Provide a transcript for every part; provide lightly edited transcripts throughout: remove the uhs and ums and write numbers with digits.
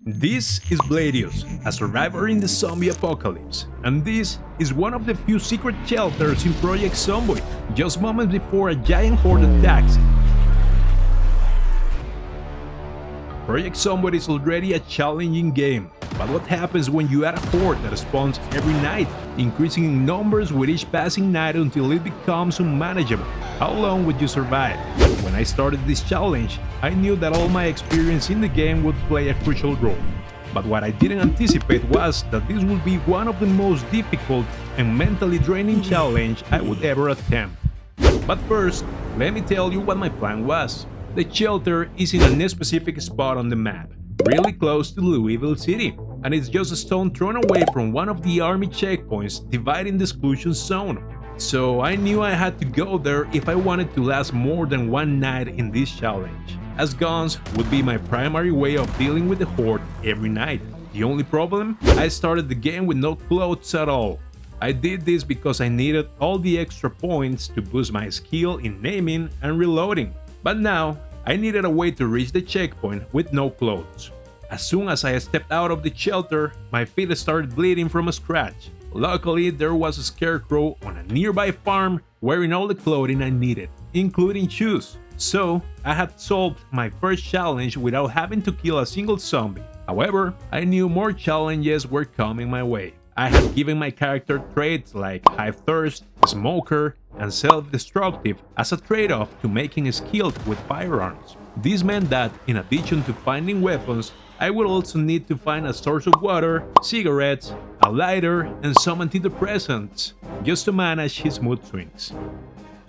This is Bladiuss, a survivor in the zombie apocalypse, and this is one of the few secret shelters in Project Zomboid, just moments before a giant horde attacks. Project Zomboid is already a challenging game, but what happens when you add a horde that spawns every night, increasing in numbers with each passing night until it becomes unmanageable? How long would you survive? When I started this challenge, I knew that all my experience in the game would play a crucial role. But what I didn't anticipate was that this would be one of the most difficult and mentally draining challenge I would ever attempt. But first, let me tell you what my plan was. The shelter is in a specific spot on the map, really close to Louisville City, and it's just a stone thrown away from one of the army checkpoints dividing the exclusion zone. So I knew I had to go there if I wanted to last more than one night in this challenge, as guns would be my primary way of dealing with the horde every night. The only problem? I started the game with no clothes at all. I did this because I needed all the extra points to boost my skill in aiming and reloading. But now, I needed a way to reach the checkpoint with no clothes. As soon as I stepped out of the shelter, my feet started bleeding from a scratch. Luckily, there was a scarecrow on a nearby farm wearing all the clothing I needed, including shoes. So, I had solved my first challenge without having to kill a single zombie. However, I knew more challenges were coming my way. I had given my character traits like high thirst, smoker, and self-destructive as a trade-off to making skilled with firearms. This meant that, in addition to finding weapons, I would also need to find a source of water, cigarettes, a lighter, and some antidepressants, just to manage his mood swings.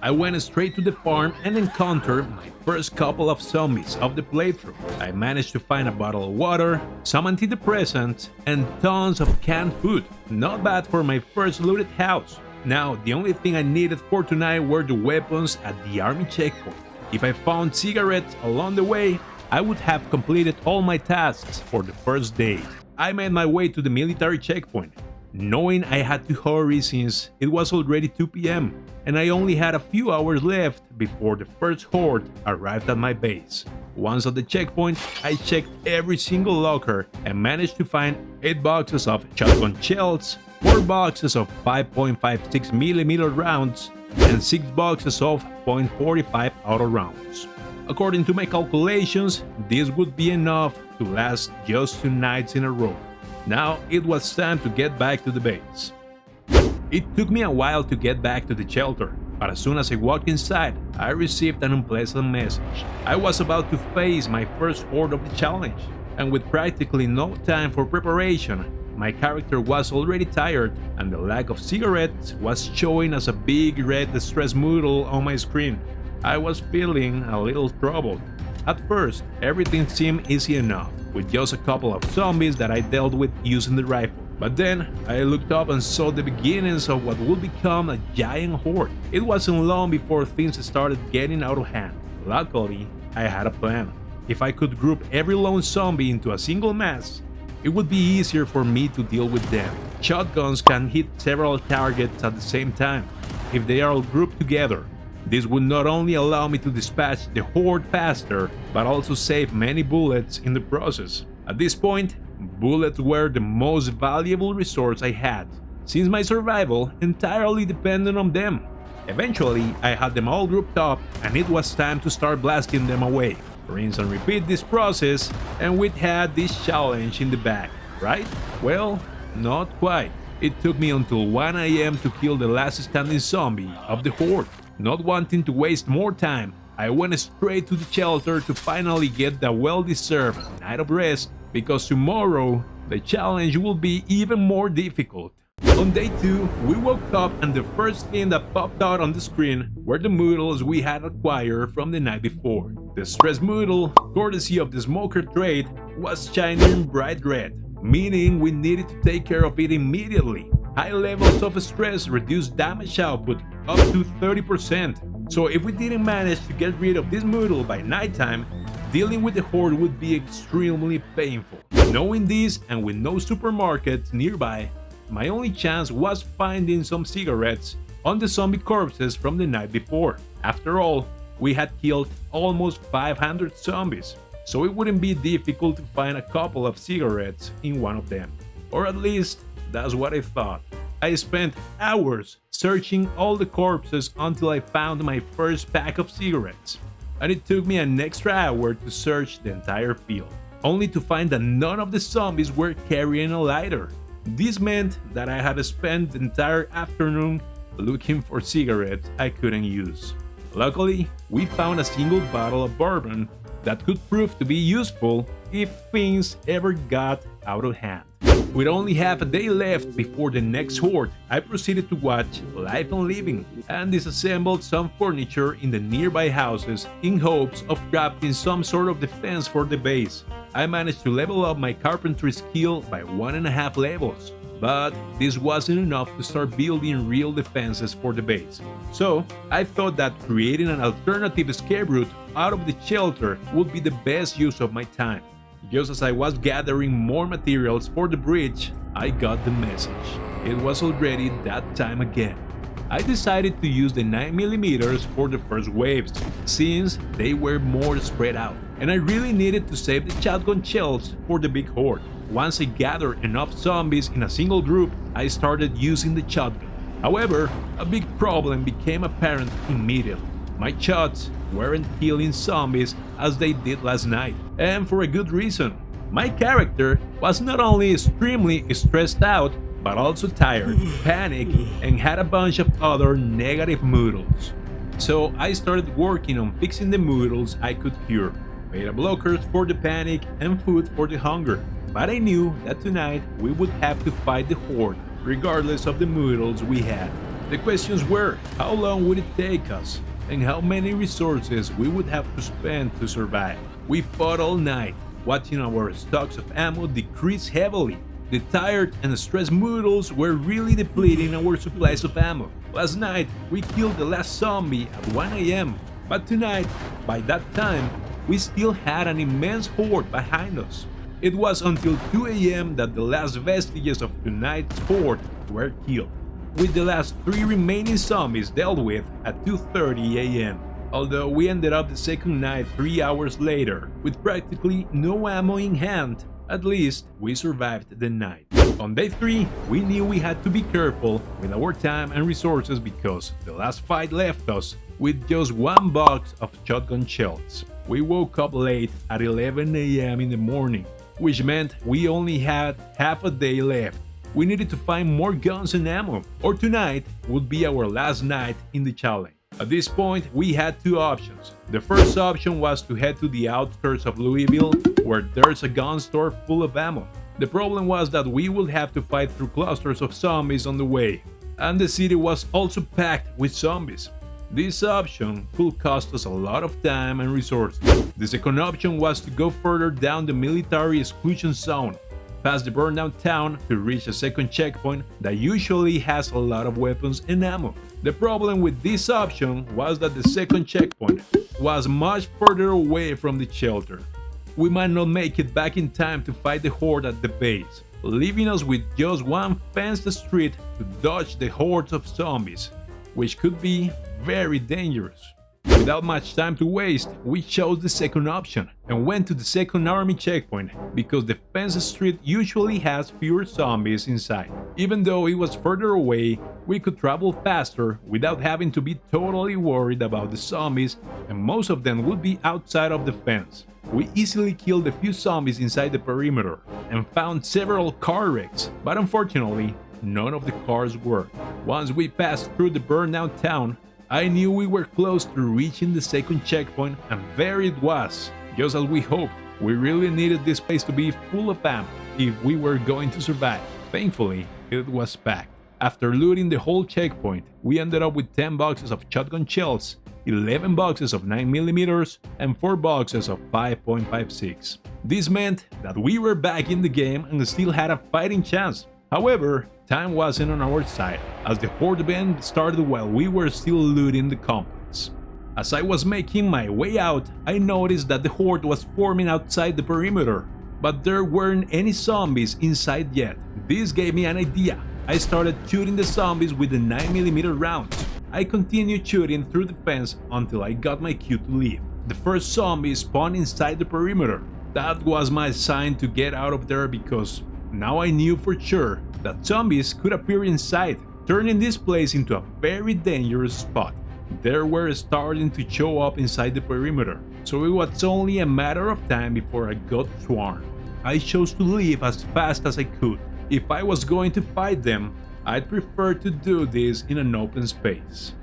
I went straight to the farm and encountered my first couple of zombies of the playthrough. I managed to find a bottle of water, some antidepressants, and tons of canned food. Not bad for my first looted house. Now, the only thing I needed for tonight were the weapons at the army checkpoint. If I found cigarettes along the way, I would have completed all my tasks for the first day. I made my way to the military checkpoint, knowing I had to hurry since it was already 2 p.m. and I only had a few hours left before the first horde arrived at my base. Once at the checkpoint, I checked every single locker and managed to find 8 boxes of shotgun shells, 4 boxes of 5.56mm rounds, and 6 boxes of .45 auto rounds. According to my calculations, this would be enough to last just 2 nights in a row. Now it was time to get back to the base. It took me a while to get back to the shelter, but as soon as I walked inside, I received an unpleasant message. I was about to face my first horde of the challenge, and with practically no time for preparation, my character was already tired, and the lack of cigarettes was showing as a big red stress model on my screen. I was feeling a little troubled. At first, everything seemed easy enough, with just a couple of zombies that I dealt with using the rifle. But then, I looked up and saw the beginnings of what would become a giant horde. It wasn't long before things started getting out of hand. Luckily, I had a plan. If I could group every lone zombie into a single mass, it would be easier for me to deal with them. Shotguns can hit several targets at the same time, if they are all grouped together. This would not only allow me to dispatch the horde faster, but also save many bullets in the process. At this point, bullets were the most valuable resource I had, since my survival entirely depended on them. Eventually, I had them all grouped up, and it was time to start blasting them away. Rinse and repeat this process, and we'd had this challenge in the bag, right? Well, not quite. It took me until 1 a.m. to kill the last standing zombie of the horde. Not wanting to waste more time, I went straight to the shelter to finally get the well-deserved night of rest, because tomorrow the challenge will be even more difficult. On day 2, we woke up and the first thing that popped out on the screen were the models we had acquired from the night before. The stress model, courtesy of the smoker trait, was shining bright red, meaning we needed to take care of it immediately. High levels of stress reduce damage output up to 30%, so if we didn't manage to get rid of this model by nighttime, dealing with the horde would be extremely painful. Knowing this, and with no supermarkets nearby, my only chance was finding some cigarettes on the zombie corpses from the night before. After all, we had killed almost 500 zombies. so it wouldn't be difficult to find a couple of cigarettes in one of them. Or at least, that's what I thought. I spent hours searching all the corpses until I found my first pack of cigarettes. And it took me an extra hour to search the entire field, only to find that none of the zombies were carrying a lighter. This meant that I had spent the entire afternoon looking for cigarettes I couldn't use. Luckily, we found a single bottle of bourbon that could prove to be useful if things ever got out of hand. With only half a day left before the next horde, I proceeded to watch Life and Living and disassembled some furniture in the nearby houses in hopes of crafting some sort of defense for the base. I managed to level up my carpentry skill by 1.5 levels, but this wasn't enough to start building real defenses for the base. So I thought that creating an alternative escape route out of the shelter would be the best use of my time. Just as I was gathering more materials for the bridge, I got the message. It was already that time again. I decided to use the 9mm for the first waves, since they were more spread out, and I really needed to save the shotgun shells for the big horde. Once I gathered enough zombies in a single group, I started using the shotgun. However, a big problem became apparent immediately. My shots weren't killing zombies as they did last night, and for a good reason. My character was not only extremely stressed out, but also tired, panicked, and had a bunch of other negative moodles. So I started working on fixing the moodles I could cure, beta blockers for the panic and food for the hunger. But I knew that tonight we would have to fight the horde, regardless of the moodles we had. The questions were, how long would it take us? And how many resources we would have to spend to survive. We fought all night, watching our stocks of ammo decrease heavily. The tired and stressed moodles were really depleting our supplies of ammo. Last night, we killed the last zombie at 1 AM, but tonight, by that time, we still had an immense horde behind us. It was until 2 AM that the last vestiges of tonight's horde were killed, with the last 3 remaining zombies dealt with at 2:30 AM. Although we ended up the second night 3 hours later, with practically no ammo in hand, at least we survived the night. On day 3, we knew we had to be careful with our time and resources because the last fight left us with just 1 box of shotgun shells. We woke up late at 11 AM in the morning, which meant we only had half a day left. We needed to find more guns and ammo, or tonight would be our last night in the challenge. At this point, we had 2 options. The first option was to head to the outskirts of Louisville, where there's a gun store full of ammo. The problem was that we would have to fight through clusters of zombies on the way, and the city was also packed with zombies. This option could cost us a lot of time and resources. The second option was to go further down the military exclusion zone, past the burned-down town to reach a second checkpoint that usually has a lot of weapons and ammo. The problem with this option was that the second checkpoint was much further away from the shelter. We might not make it back in time to fight the horde at the base, leaving us with just one fenced street to dodge the hordes of zombies, which could be very dangerous. Without much time to waste, we chose the second option and went to the second army checkpoint because the fenced street usually has fewer zombies inside. Even though it was further away, we could travel faster without having to be totally worried about the zombies, and most of them would be outside of the fence. We easily killed a few zombies inside the perimeter and found several car wrecks, but unfortunately, none of the cars worked. Once we passed through the burned-down town, I knew we were close to reaching the second checkpoint, and there it was, just as we hoped. We really needed this place to be full of ammo if we were going to survive. Thankfully, it was packed. After looting the whole checkpoint, we ended up with 10 boxes of shotgun shells, 11 boxes of 9mm, and 4 boxes of 5.56. This meant that we were back in the game and still had a fighting chance. However, time wasn't on our side, as the horde event started while we were still looting the complex. As I was making my way out, I noticed that the horde was forming outside the perimeter, but there weren't any zombies inside yet. This gave me an idea. I started shooting the zombies with the 9mm rounds. I continued shooting through the fence until I got my cue to leave. The first zombie spawned inside the perimeter. That was my sign to get out of there because now I knew for sure that zombies could appear inside, turning this place into a very dangerous spot. They were starting to show up inside the perimeter, so it was only a matter of time before I got swarmed. I chose to leave as fast as I could. If I was going to fight them, I'd prefer to do this in an open space.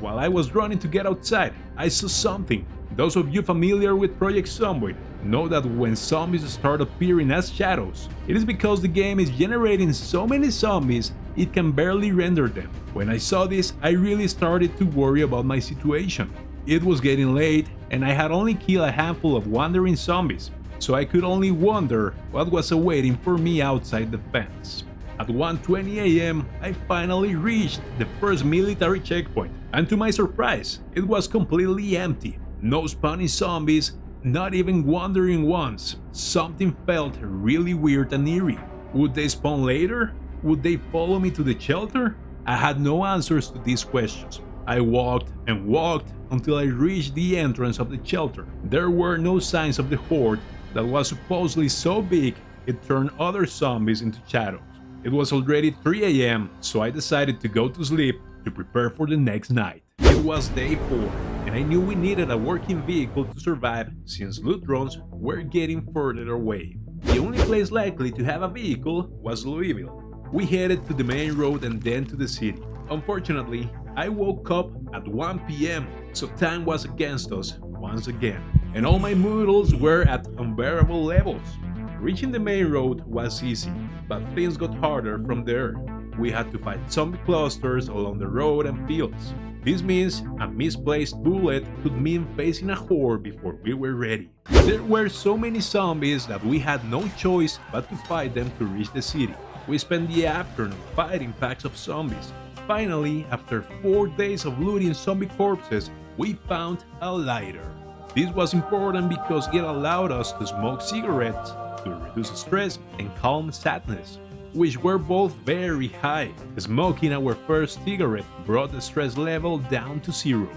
While I was running to get outside, I saw something. Those of you familiar with Project Zomboid know that when zombies start appearing as shadows, it is because the game is generating so many zombies it can barely render them. When I saw this, I really started to worry about my situation. It was getting late and I had only killed a handful of wandering zombies, so I could only wonder what was awaiting for me outside the fence. At 1:20 a.m., I finally reached the first military checkpoint, and to my surprise, it was completely empty. No spawning zombies, not even wandering ones. Something felt really weird and eerie. Would they spawn later? Would they follow me to the shelter? I had no answers to these questions. I walked and walked until I reached the entrance of the shelter. There were no signs of the horde that was supposedly so big it turned other zombies into shadows. It was already 3 a.m., so I decided to go to sleep to prepare for the next night. It was day 4, and I knew we needed a working vehicle to survive since loot runs were getting further away. The only place likely to have a vehicle was Louisville. We headed to the main road and then to the city. Unfortunately, I woke up at 1 p.m., so time was against us once again, and all my moodles were at unbearable levels. Reaching the main road was easy, but things got harder from there. We had to fight zombie clusters along the road and fields. This means a misplaced bullet could mean facing a horde before we were ready. There were so many zombies that we had no choice but to fight them to reach the city. We spent the afternoon fighting packs of zombies. Finally, after 4 days of looting zombie corpses, we found a lighter. This was important because it allowed us to smoke cigarettes to reduce stress and calm sadness, which were both very high. Smoking our first cigarette brought the stress level down to 0.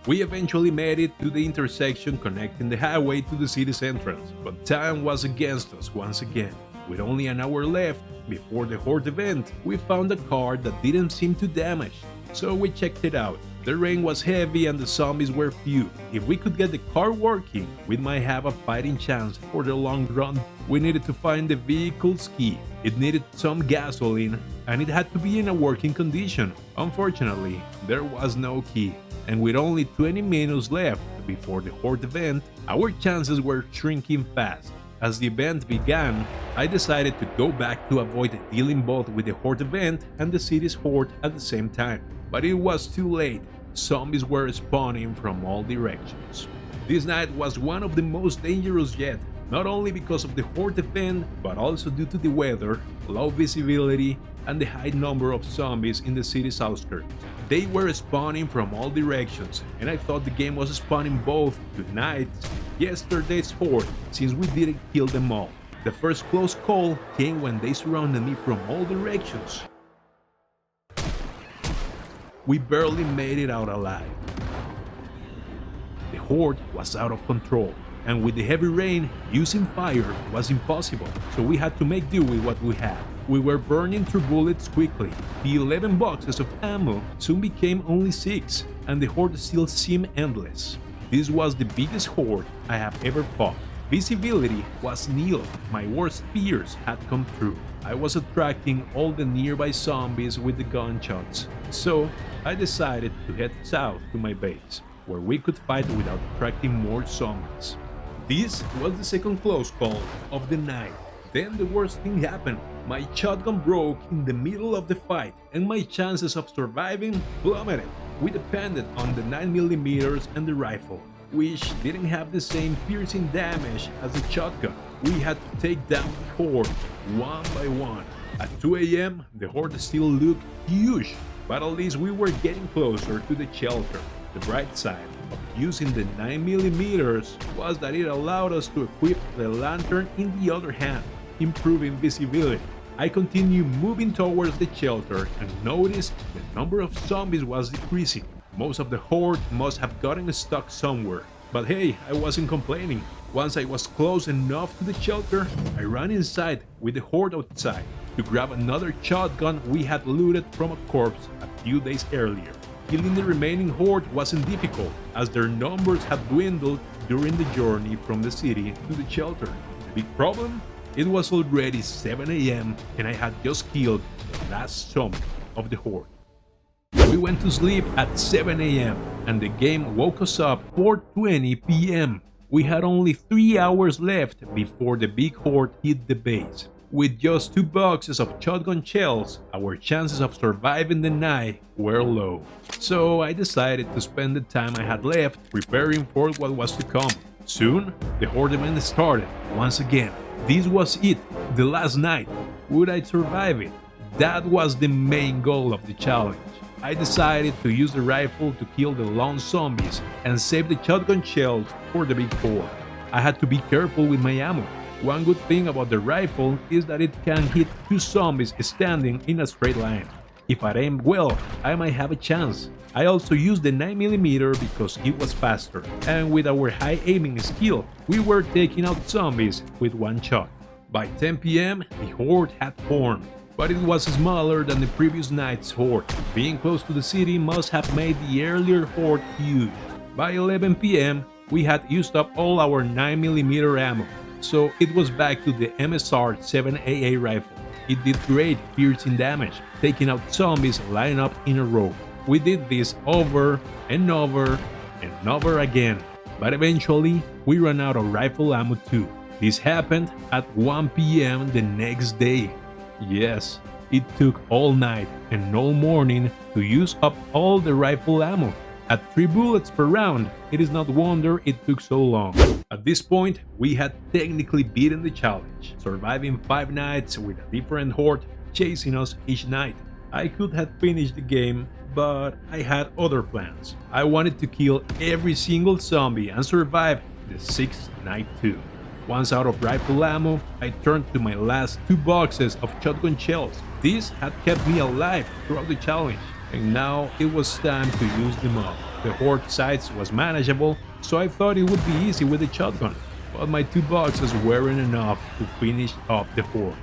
We eventually made it to the intersection connecting the highway to the city's entrance, but time was against us once again. With only an hour left before the horde event, we found a car that didn't seem too damaged, so we checked it out. The rain was heavy and the zombies were few. If we could get the car working, we might have a fighting chance for the long run. We needed to find the vehicle's key. It needed some gasoline and it had to be in a working condition. Unfortunately, there was no key, and with only 20 minutes left before the horde event, our chances were shrinking fast. As the event began, I decided to go back to avoid dealing both with the horde event and the city's horde at the same time. But it was too late. Zombies were spawning from all directions. This night was one of the most dangerous yet, not only because of the horde event, but also due to the weather, low visibility, and the high number of zombies in the city's outskirts. They were spawning from all directions, and I thought the game was spawning both tonight's, yesterday's horde, since we didn't kill them all. The first close call came when they surrounded me from all directions. We barely made it out alive. The horde was out of control, and with the heavy rain, using fire was impossible, so we had to make do with what we had. We were burning through bullets quickly. The 11 boxes of ammo soon became only 6, and the horde still seemed endless. This was the biggest horde I have ever fought. Visibility was nil. My worst fears had come true. I was attracting all the nearby zombies with the gunshots, so I decided to head south to my base, where we could fight without attracting more zombies. This was the second close call of the night. Then the worst thing happened. My shotgun broke in the middle of the fight, and my chances of surviving plummeted. We depended on the 9mm and the rifle, which didn't have the same piercing damage as the shotgun. We had to take down the horde one by one. At 2 a.m., the horde still looked huge, but at least we were getting closer to the shelter. The bright side of using the 9mm was that it allowed us to equip the lantern in the other hand, improving visibility. I continued moving towards the shelter and noticed the number of zombies was decreasing. Most of the horde must have gotten stuck somewhere. But hey, I wasn't complaining. Once I was close enough to the shelter, I ran inside with the horde outside to grab another shotgun we had looted from a corpse a few days earlier. Killing the remaining horde wasn't difficult, as their numbers had dwindled during the journey from the city to the shelter. The big problem? It was already 7 AM and I had just killed the last zombie of the horde. We went to sleep at 7 AM and the game woke us up 4:20 PM. We had only 3 hours left before the big horde hit the base. With just 2 boxes of shotgun shells, our chances of surviving the night were low. So I decided to spend the time I had left preparing for what was to come. Soon, the horde event started once again. This was it, the last night. Would I survive it? That was the main goal of the challenge. I decided to use the rifle to kill the lone zombies and save the shotgun shells for the big horde. I had to be careful with my ammo. One good thing about the rifle is that it can hit 2 zombies standing in a straight line. If I aim well, I might have a chance. I also used the 9mm because it was faster, and with our high aiming skill, we were taking out zombies with 1 shot. By 10 PM, the horde had formed, but it was smaller than the previous night's horde. Being close to the city must have made the earlier horde huge. By 11 PM, we had used up all our 9mm ammo, so it was back to the MSR 7AA rifle. It did great piercing damage, taking out zombies lined up in a row. We did this over and over and over again, but eventually we ran out of rifle ammo too. This happened at 1 PM the next day. Yes, it took all night and all morning to use up all the rifle ammo. At 3 bullets per round, it is not wonder it took so long. At this point, we had technically beaten the challenge, surviving 5 nights with a different horde chasing us each night. I could have finished the game, but I had other plans. I wanted to kill every single zombie and survive the 6th night too. Once out of rifle ammo, I turned to my last 2 boxes of shotgun shells. This had kept me alive throughout the challenge, and now it was time to use them up. The horde size was manageable, so I thought it would be easy with the shotgun, but my 2 boxes weren't enough to finish off the horde.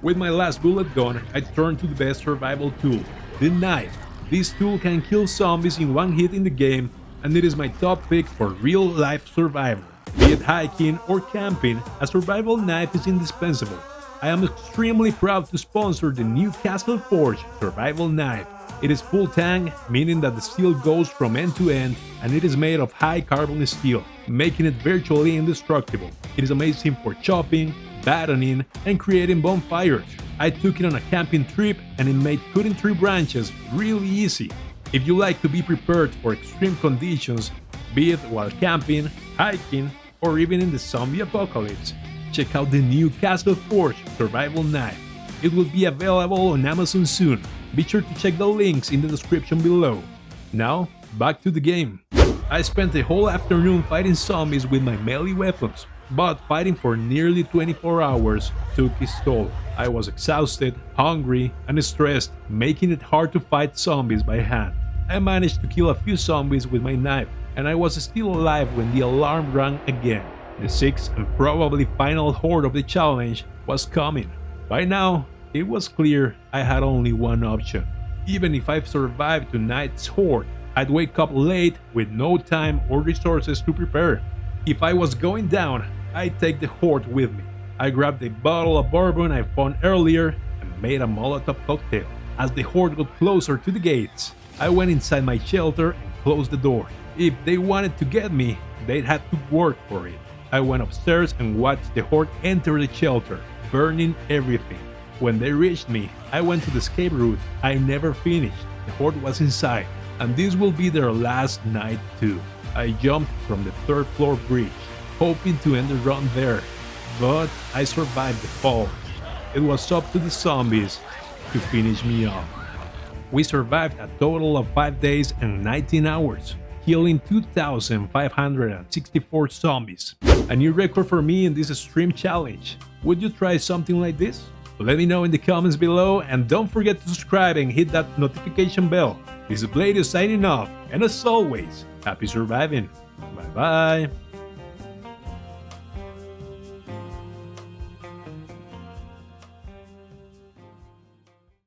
With my last bullet gone, I turned to the best survival tool, the knife. This tool can kill zombies in 1 hit in the game, and it is my top pick for real-life survival. Be it hiking or camping, a survival knife is indispensable. I am extremely proud to sponsor the new Castleforged survival knife. It is full tang, meaning that the steel goes from end to end, and it is made of high carbon steel, making it virtually indestructible. It is amazing for chopping, battoning, and creating bonfires. I took it on a camping trip and it made cutting tree branches really easy. If you like to be prepared for extreme conditions, be it while camping, hiking, or even in the zombie apocalypse, check out the new Castleforged survival knife. It will be available on Amazon soon. Be sure to check the links in the description below. Now, back to the game. I spent the whole afternoon fighting zombies with my melee weapons, but fighting for nearly 24 hours took its toll. I was exhausted, hungry, and stressed, making it hard to fight zombies by hand. I managed to kill a few zombies with my knife, and I was still alive when the alarm rang again. The 6th and probably final horde of the challenge was coming. By now, it was clear I had only one option. Even if I survived tonight's horde, I'd wake up late with no time or resources to prepare. If I was going down, I'd take the horde with me. I grabbed a bottle of bourbon I found earlier and made a Molotov cocktail. As the horde got closer to the gates, I went inside my shelter and closed the door. If they wanted to get me, they'd have to work for it. I went upstairs and watched the horde enter the shelter, burning everything. When they reached me, I went to the escape route I never finished. The horde was inside, and this will be their last night too. I jumped from the 3rd floor bridge, hoping to end the run there, but I survived the fall. It was up to the zombies to finish me off. We survived a total of 5 days and 19 hours, killing 2,564 zombies. A new record for me in this extreme challenge. Would you try something like this? Let me know in the comments below, and don't forget to subscribe and hit that notification bell. This is Bladiuss signing off, and as always, happy surviving! Bye bye.